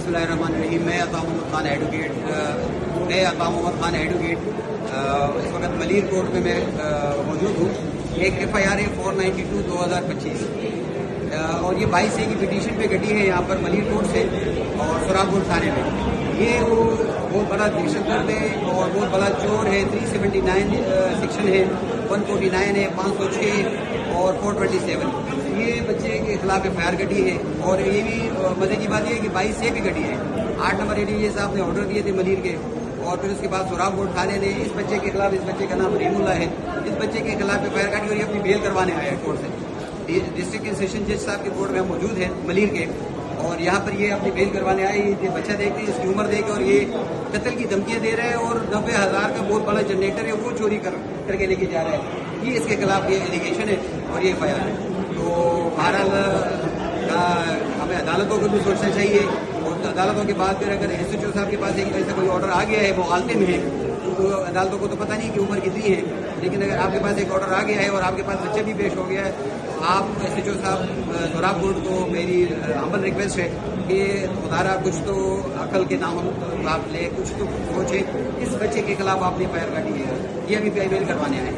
बिस्मिल्लाहिर्रहमानिर्रहीम। मैं अता मोहम्मद खान एडवोकेट इस वक्त मलीर कोर्ट में मैं मौजूद हूँ। एक FIR है 492/2025 और ये 22 की पिटीशन पे गड्डी है यहाँ पर मलीर कोर्ट से और सुरागपुर थाने में। ये वो बहुत बड़ा दहशतगर्द है और बहुत बड़ा चोर है। 379 सेक्शन है, 149 है, 506 और 427। ये बच्चे के खिलाफ FIR गड्डी है और ये भी मजे की बात ये है कि 22 से भी गड्डी है। 8 नंबर ADJ साहब ने ऑर्डर दिए थे मलीर के और फिर उसके बाद सुरागपुर थाने ने इस बच्चे के खिलाफ, इस बच्चे का नाम रहीमुल्लाह है, इस बच्चे के खिलाफ FIR गड्डी और ये अपनी बेल करवाने आया है कोर्ट से। डिस्ट्रिक्ट एंड सेशन जज साहब के कोर्ट में हम मौजूद हैं मलीर के और यहाँ पर ये अपनी बेल करवाने आए। ये बच्चा देखते हैं, इसकी उम्र देख और ये कत्ल की धमकियाँ दे रहे हैं और 90,000 का बहुत बड़ा जनरेटर है वो चोरी करके लेके जा रहा है। ये इसके खिलाफ ये एलिगेशन है और ये FIR है। तो बहरहाल हमें अदालतों को भी सोचना चाहिए और अदालतों के बाद फिर अगर SHO साहब के पास एक ऐसा कोई ऑर्डर आ गया है, वो हालते में है, तो अदालतों को तो पता नहीं कि उम्र कितनी है, लेकिन अगर आपके पास एक ऑर्डर आ गया है और आपके पास बच्चा भी पेश हो गया है तो आप SHO साहब सुरागपुर को मेरी हम्बल रिक्वेस्ट है कि खुदारा कुछ तो अकल के नाम आप ले, कुछ तो सोचे। इस बच्चे के खिलाफ आपने FIR काटी है, ये अभी बेल करवाने आए।